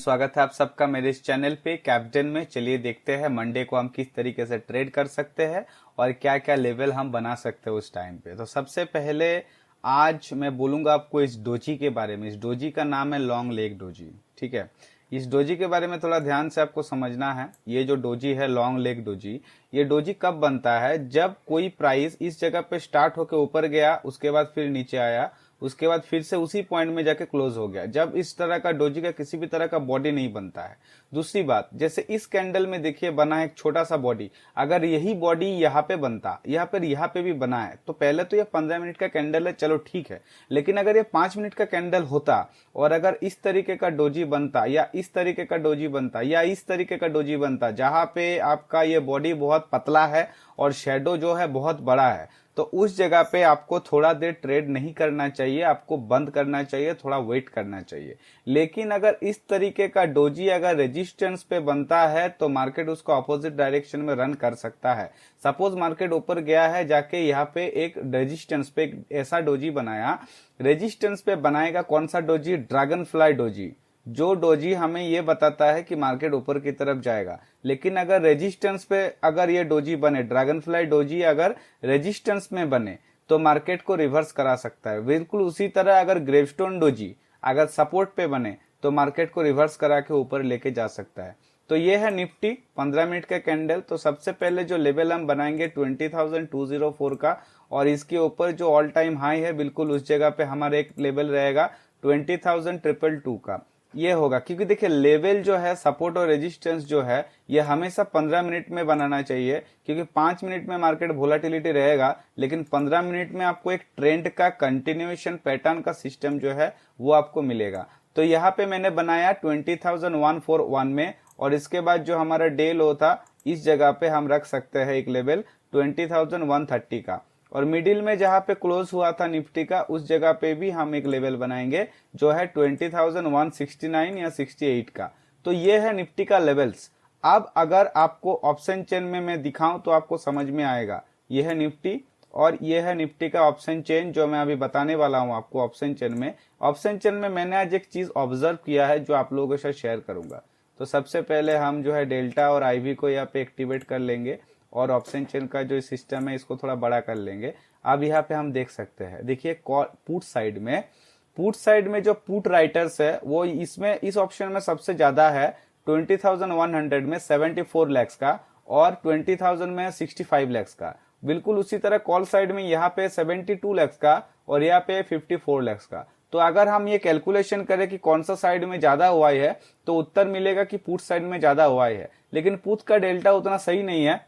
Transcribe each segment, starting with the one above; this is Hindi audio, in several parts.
स्वागत है आप सबका मेरे इस चैनल पे कैप्टन में। चलिए देखते हैं मंडे को हम किस तरीके से ट्रेड कर सकते हैं और क्या क्या लेवल हम बना सकते हैं उस टाइम पे। तो सबसे पहले आज मैं बोलूंगा आपको इस डोजी के बारे में। इस डोजी का नाम है लॉन्ग लेग डोजी, ठीक है। इस डोजी के बारे में थोड़ा ध्यान से आपको समझना है। ये जो डोजी है लॉन्ग लेग डोजी, ये डोजी कब बनता है? जब कोई प्राइस इस जगह पे स्टार्ट होकर ऊपर गया, उसके बाद फिर नीचे आया, उसके बाद फिर से उसी पॉइंट में जाके क्लोज हो गया, जब इस तरह का डोजी का किसी भी तरह का बॉडी नहीं बनता है। दूसरी बात, जैसे इस कैंडल में देखिए बना है एक छोटा सा बॉडी, अगर यही बॉडी यहाँ पे बनता, यहाँ पे भी बना है, तो पहले तो ये 15 मिनट का कैंडल है, चलो ठीक है। लेकिन अगर ये 5 मिनट का कैंडल होता और अगर इस तरीके का डोजी बनता या इस तरीके का डोजी बनता या इस तरीके का डोजी बनता, जहां पे आपका ये बॉडी बहुत पतला है और शेडो जो है बहुत बड़ा है, तो उस जगह पे आपको थोड़ा देर ट्रेड नहीं करना चाहिए, आपको बंद करना चाहिए, थोड़ा वेट करना चाहिए। लेकिन अगर इस तरीके का डोजी अगर रेजिस्टेंस पे बनता है तो मार्केट उसको अपोजिट डायरेक्शन में रन कर सकता है। सपोज मार्केट ऊपर गया है, जाके यहाँ पे एक रेजिस्टेंस पे एक ऐसा डोजी बनाया, रेजिस्टेंस पे बनाएगा कौन सा डोजी? Dragon fly doji. जो डोजी हमें ये बताता है कि मार्केट ऊपर की तरफ जाएगा। लेकिन अगर रेजिस्टेंस पे अगर ये डोजी बने, ड्रैगन फ्लाई डोजी अगर रेजिस्टेंस में बने तो मार्केट को रिवर्स करा सकता है। बिल्कुल उसी तरह अगर ग्रेवस्टोन डोजी अगर सपोर्ट पे बने तो मार्केट को रिवर्स करा के ऊपर लेके जा सकता है। तो ये है निफ्टी 15 मिनट का कैंडल। तो सबसे पहले जो लेवल हम बनाएंगे 20,204 का, और इसके ऊपर जो ऑल टाइम हाई है बिल्कुल उस जगह पे हमारा एक लेवल रहेगा 20,222 का। ये होगा, क्योंकि देखिए लेवल जो है, सपोर्ट और रेजिस्टेंस जो है, ये हमेशा 15 मिनट में बनाना चाहिए, क्योंकि 5 मिनट में मार्केट वोलेटिलिटी रहेगा, लेकिन 15 मिनट में आपको एक ट्रेंड का कंटिन्यूएशन पैटर्न का सिस्टम जो है वो आपको मिलेगा। तो यहाँ पे मैंने बनाया 20,141 में, और इसके बाद जो हमारा डे लो था इस जगह पे हम रख सकते हैं एक लेवल 20,130 का, और मिडिल में जहां पे क्लोज हुआ था निफ्टी का उस जगह पे भी हम एक लेवल बनाएंगे जो है 20,169 या 68 का। तो ये है निफ्टी का लेवल्स। अब अगर आपको ऑप्शन चेन में मैं दिखाऊं तो आपको समझ में आएगा। ये है निफ्टी और ये है निफ्टी का ऑप्शन चेन जो मैं अभी बताने वाला हूं आपको। ऑप्शन चेन में मैंने आज एक चीज ऑब्जर्व किया है जो आप लोगों के साथ शेयर करूंगा। तो सबसे पहले हम जो है डेल्टा और आईवी को यहाँ पे एक्टिवेट कर लेंगे और ऑप्शन चेन का जो सिस्टम है इसको थोड़ा बड़ा कर लेंगे। अब यहाँ पे हम देख सकते हैं, देखिए पुट साइड में जो पुट राइटर्स है वो इसमें इस ऑप्शन में सबसे ज्यादा है। 20,100 में 74 लैक्स का और 20,000 में 65 लैक्स का। बिल्कुल उसी तरह कॉल साइड में यहाँ पे 72 लैक्स का और यहाँ पे 54 लैक्स का। तो अगर हम ये कैलकुलेशन करें कि कौन सा साइड में ज्यादा हुआ है तो उत्तर मिलेगा कि पुट साइड में ज्यादा हुआ है। लेकिन पुट का डेल्टा उतना सही नहीं है।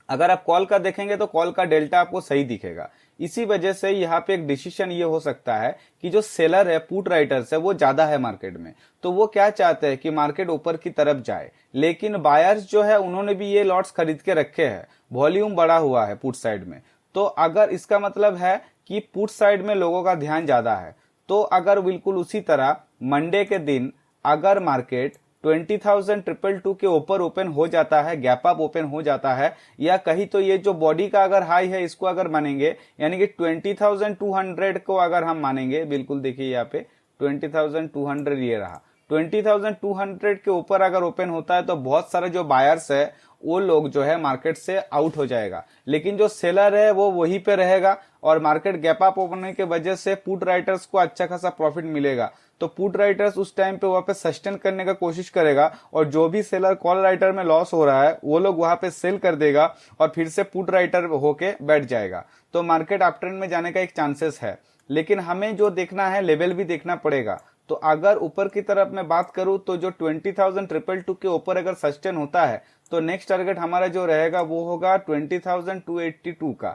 अगर आप कॉल का देखेंगे तो कॉल का डेल्टा आपको सही दिखेगा। इसी वजह से यहाँ पे एक डिसीजन ये हो सकता है कि जो सेलर है, पुट राइटर्स है, वो ज्यादा है मार्केट में, तो वो क्या चाहते हैं कि मार्केट ऊपर की तरफ जाए। लेकिन बायर्स जो है उन्होंने भी ये लॉट्स खरीद के रखे हैं, वॉल्यूम बढ़ा हुआ है पुट साइड में। तो अगर इसका मतलब है कि पुट साइड में लोगों का ध्यान ज्यादा है, तो अगर बिल्कुल उसी तरह मंडे के दिन अगर मार्केट 20,222 के ऊपर ओपन हो जाता है, गैप अप ओपन हो जाता है, या कहीं तो ये जो बॉडी का अगर हाई है इसको अगर मानेंगे, यानी कि 20,200 को अगर हम मानेंगे, बिल्कुल देखिए यहाँ पे 20,200 ये रहा, 20,200 के ऊपर अगर ओपन होता है तो बहुत सारे जो बायर्स है वो लोग जो है मार्केट से आउट हो जाएगा। लेकिन जो सेलर है वो वहीं पे रहेगा और मार्केट गैप अप होने के वजह से पुट राइटर्स को अच्छा खासा प्रॉफिट मिलेगा। तो पुट राइटर्स उस टाइम पे वहां पे सस्टेन करने का कोशिश करेगा और जो भी सेलर कॉल राइटर में लॉस हो रहा है वो लोग वहां पे सेल कर देगा और फिर से पुट राइटर होके बैठ जाएगा। तो मार्केट अप ट्रेंड में जाने का एक चांसेस है। लेकिन हमें जो देखना है, लेवल भी देखना पड़ेगा। तो अगर ऊपर की तरफ मैं बात करूं तो जो 20,222 के ऊपर अगर सस्टेन होता है तो नेक्स्ट टारगेट हमारा जो रहेगा वो होगा 20,282 का।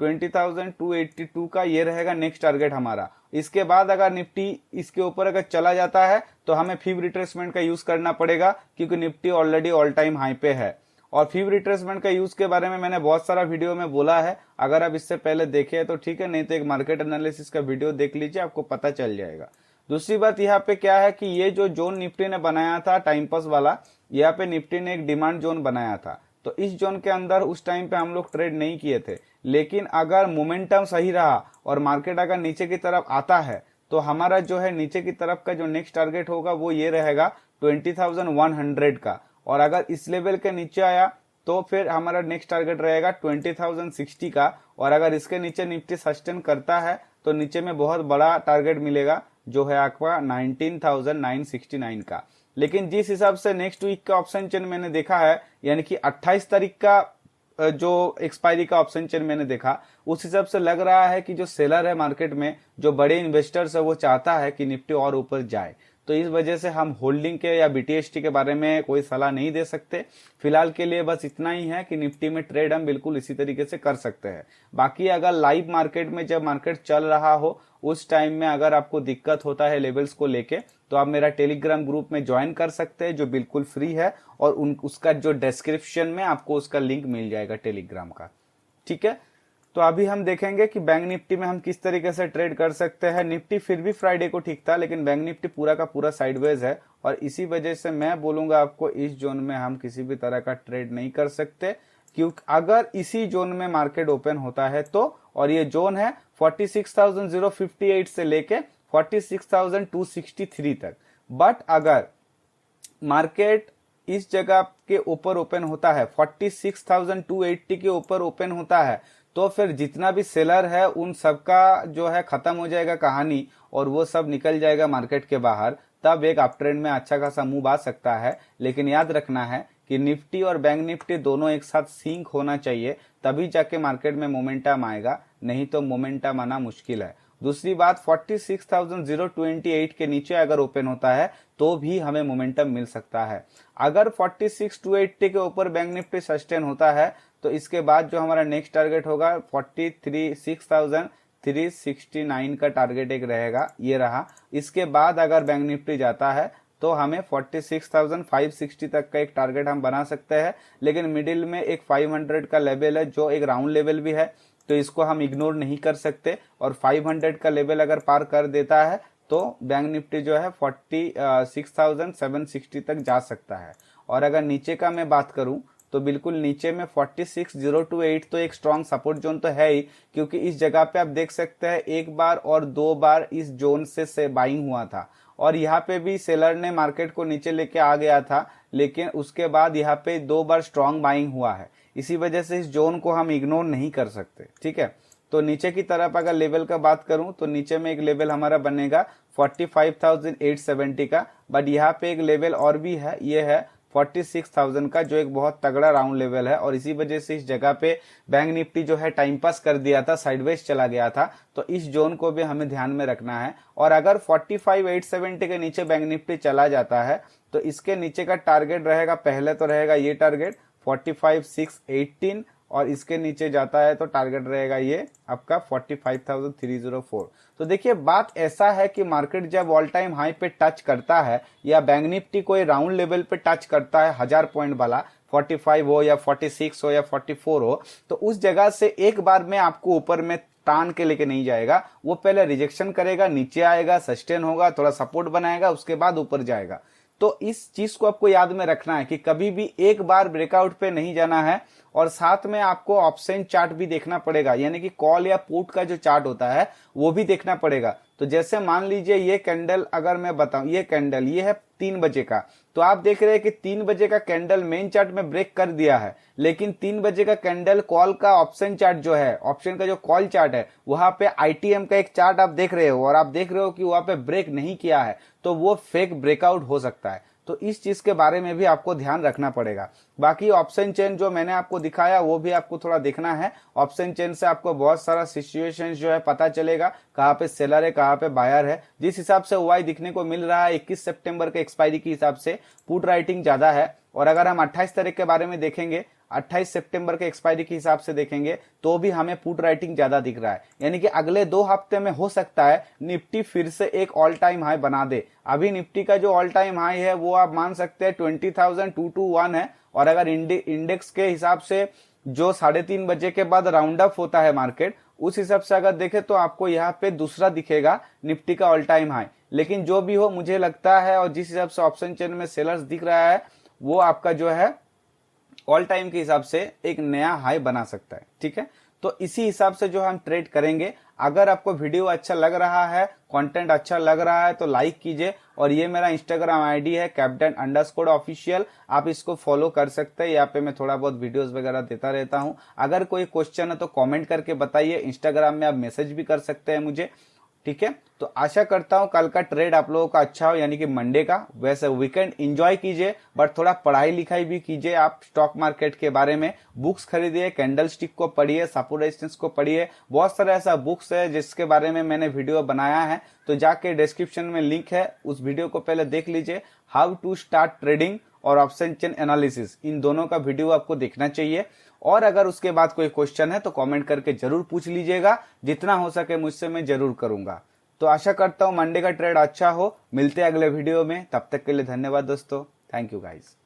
20,282 का ये रहेगा नेक्स्ट टारगेट हमारा। इसके बाद अगर निफ्टी इसके ऊपर अगर चला जाता है तो हमें फीब रिट्रेसमेंट का यूज करना पड़ेगा, क्योंकि Nifty already all time high पे है। और फीब रिट्रेसमेंट का यूज के बारे में मैंने बहुत सारा वीडियो में बोला है, अगर आप इससे पहले देखे तो ठीक है, नहीं तो एक मार्केट एनालिसिस का वीडियो देख लीजिए, आपको पता चल जाएगा। दूसरी बात यहाँ पे क्या है कि ये जो जोन निफ्टी ने बनाया था टाइम पास वाला, यहाँ पे निफ्टी ने एक डिमांड जोन बनाया था। तो इस जोन के अंदर उस टाइम पे हम लोग ट्रेड नहीं किए थे। लेकिन अगर मोमेंटम सही रहा और मार्केट अगर नीचे की तरफ आता है तो हमारा जो है नीचे की तरफ का जो नेक्स्ट टारगेट होगा वो ये रहेगा 20,100 का, और अगर इस लेवल के नीचे आया तो फिर हमारा नेक्स्ट टारगेट रहेगा 20,060 का, और अगर इसके नीचे निफ्टी सस्टेन करता है तो नीचे में बहुत बड़ा टारगेट मिलेगा जो है आपका 19,969 का। लेकिन जिस हिसाब से नेक्स्ट वीक का ऑप्शन चेन मैंने देखा है, यानी कि 28 तारीख का जो एक्सपायरी का ऑप्शन चेन मैंने देखा, उस हिसाब से लग रहा है कि जो सेलर है मार्केट में, जो बड़े इन्वेस्टर्स है, वो चाहता है कि निफ्टी और ऊपर जाए। तो इस वजह से हम होल्डिंग के या बीटीएसटी के बारे में कोई सलाह नहीं दे सकते। फिलहाल के लिए बस इतना ही है कि निफ्टी में ट्रेड हम बिल्कुल इसी तरीके से कर सकते हैं। बाकी अगर लाइव मार्केट में जब मार्केट चल रहा हो उस टाइम में अगर आपको दिक्कत होता है लेवल्स को लेके, तो आप मेरा टेलीग्राम ग्रुप में ज्वाइन कर सकते हैं जो बिल्कुल फ्री है, और उसका जो डिस्क्रिप्शन में आपको उसका लिंक मिल जाएगा टेलीग्राम का। ठीक है, तो अभी हम देखेंगे कि बैंक निफ्टी में हम किस तरीके से ट्रेड कर सकते हैं। निफ्टी फिर भी फ्राइडे को ठीक था, लेकिन बैंक निफ्टी पूरा का पूरा साइडवेज है, और इसी वजह से मैं बोलूंगा आपको इस जोन में हम किसी भी तरह का ट्रेड नहीं कर सकते, क्योंकि अगर इसी जोन में मार्केट ओपन होता है तो, और ये जोन है 46,058 से लेके 46,263 तक, बट अगर मार्केट इस जगह के ऊपर ओपन होता है 46,280 के ऊपर ओपन होता है, तो फिर जितना भी सेलर है उन सबका जो है खत्म हो जाएगा कहानी, और वो सब निकल जाएगा मार्केट के बाहर। तब एक अप ट्रेंड में अच्छा खासा मूव आ सकता है। लेकिन याद रखना है कि निफ्टी और बैंक निफ्टी दोनों एक साथ सिंक होना चाहिए, तभी जाके मार्केट में मोमेंटम आएगा, नहीं तो मोमेंटम आना मुश्किल है। दूसरी बात, 46,028 के नीचे अगर ओपन होता है तो भी हमें मोमेंटम मिल सकता है। अगर 46,280 के ऊपर बैंक निफ्टी सस्टेन होता है तो इसके बाद जो हमारा नेक्स्ट टारगेट होगा 46,369 का टारगेट एक रहेगा, ये रहा। इसके बाद अगर बैंक निफ्टी जाता है तो हमें 46,560 तक का एक टारगेट हम बना सकते हैं। लेकिन मिडिल में एक 500 का लेवल है जो एक राउंड लेवल भी है, तो इसको हम इग्नोर नहीं कर सकते, और 500 का लेवल अगर पार कर देता है तो बैंक निफ्टी जो है 46,760 तक जा सकता है। और अगर नीचे का मैं बात करूं तो बिल्कुल नीचे में 46,028 तो एक स्ट्रॉन्ग सपोर्ट जोन तो है ही, क्योंकि इस जगह पे आप देख सकते हैं एक बार और दो बार इस जोन से बाइंग हुआ था, और यहाँ पे भी सेलर ने मार्केट को नीचे लेके आ गया था, लेकिन उसके बाद यहाँ पे दो बार स्ट्रॉन्ग बाइंग हुआ है। इसी वजह से इस जोन को हम इग्नोर नहीं कर सकते। ठीक है, तो नीचे की तरफ अगर लेवल का बात करूं तो नीचे में एक लेवल हमारा बनेगा 45,870 का, बट यहाँ पे एक लेवल और भी है, ये है 46,000 का, जो एक बहुत तगड़ा राउंड लेवल है। और इसी वजह से इस जगह पे बैंक निफ्टी जो है टाइम पास कर दिया था, साइडवेज चला गया था, तो इस जोन को भी हमें ध्यान में रखना है। और अगर 45,870 के नीचे बैंक निफ्टी चला जाता है तो इसके नीचे का टारगेट रहेगा, पहले तो रहेगा ये टारगेट 45,618, और इसके नीचे जाता है तो टारगेट रहेगा ये आपका 45,304। तो देखिए बात ऐसा है कि मार्केट जब ऑल टाइम हाई पे टच करता है, या बैंक निफ्टी कोई राउंड लेवल पे टच करता है 1000 पॉइंट वाला, 45 हो या 46 हो या 44 हो, तो उस जगह से एक बार में आपको ऊपर में तान के लेके नहीं जाएगा। वो पहले रिजेक्शन करेगा, नीचे आएगा, सस्टेन होगा, थोड़ा सपोर्ट बनाएगा, उसके बाद ऊपर जाएगा। तो इस चीज को आपको याद में रखना है कि कभी भी एक बार ब्रेकआउट पे नहीं जाना है, और साथ में आपको ऑप्शन चार्ट भी देखना पड़ेगा, यानी कि कॉल या पुट का जो चार्ट होता है वो भी देखना पड़ेगा। तो जैसे मान लीजिए ये कैंडल अगर मैं बताऊं, ये कैंडल ये है 3 बजे का, तो आप देख रहे हैं कि 3 बजे का कैंडल मेन चार्ट में ब्रेक कर दिया है, लेकिन 3 बजे का कैंडल कॉल का ऑप्शन चार्ट जो है, ऑप्शन का जो कॉल चार्ट है, वहां पे आईटीएम का एक चार्ट आप देख रहे हो, और आप देख रहे हो कि वहां पे ब्रेक नहीं किया है, तो वो फेक ब्रेकआउट हो सकता है। तो इस चीज के बारे में भी आपको ध्यान रखना पड़ेगा। बाकी ऑप्शन चेन जो मैंने आपको दिखाया वो भी आपको थोड़ा देखना है। ऑप्शन चेन से आपको बहुत सारा सिचुएशन जो है पता चलेगा, कहाँ पे सेलर है, कहाँ पे बायर है। जिस हिसाब से वाई दिखने को मिल रहा है 21 सितंबर के एक्सपायरी के हिसाब से पुट राइटिंग ज्यादा है। और अगर हम 28 तारीख के बारे में देखेंगे, 28 सितंबर के एक्सपायरी के हिसाब से देखेंगे, तो भी हमें पुट राइटिंग ज्यादा दिख रहा है, यानी कि अगले 2 हफ्ते में हो सकता है निफ्टी फिर से एक ऑल टाइम हाई बना दे। अभी निफ्टी का जो ऑल टाइम हाई है वो आप मान सकते हैं 20,221 है, और अगर इंडेक्स के हिसाब से जो 3:30 बजे के बाद राउंड अप होता है मार्केट, उस हिसाब से अगर देखें तो आपको यहाँ पे दूसरा दिखेगा निफ्टी का ऑल टाइम हाई। लेकिन जो भी हो, मुझे लगता है और जिस हिसाब से ऑप्शन चेन में सेलर्स दिख रहा है, वो आपका जो है ऑल टाइम के हिसाब से एक नया हाई बना सकता है। ठीक है, तो इसी हिसाब से जो हम ट्रेड करेंगे। अगर आपको वीडियो अच्छा लग रहा है, कंटेंट अच्छा लग रहा है तो लाइक कीजिए। और ये मेरा इंस्टाग्राम आईडी है captain_official, आप इसको फॉलो कर सकते हैं। यहाँ पे मैं थोड़ा बहुत वीडियोस वगैरह देता रहता हूँ। अगर कोई क्वेश्चन है तो कमेंट करके बताइए। इंस्टाग्राम में आप मैसेज भी कर सकते हैं मुझे। ठीक है, तो आशा करता हूं कल का ट्रेड आप लोगों का अच्छा हो, यानी कि मंडे का। वैसे वीकेंड एंजॉय कीजिए, बट थोड़ा पढ़ाई लिखाई भी कीजिए आप स्टॉक मार्केट के बारे में। बुक्स खरीदिए, कैंडल स्टिक को पढ़िए, सपोर्ट रेजिस्टेंस को पढ़िए। बहुत सारा ऐसा बुक्स है जिसके बारे में मैंने वीडियो बनाया है, तो जाके डिस्क्रिप्शन में लिंक है, उस वीडियो को पहले देख लीजिए। हाउ टू स्टार्ट ट्रेडिंग और ऑप्शन चेन एनालिसिस, इन दोनों का वीडियो आपको देखना चाहिए। और अगर उसके बाद कोई क्वेश्चन है तो कमेंट करके जरूर पूछ लीजिएगा, जितना हो सके मुझसे मैं जरूर करूंगा। तो आशा करता हूं मंडे का ट्रेड अच्छा हो। मिलते हैं अगले वीडियो में, तब तक के लिए धन्यवाद दोस्तों। Thank you guys.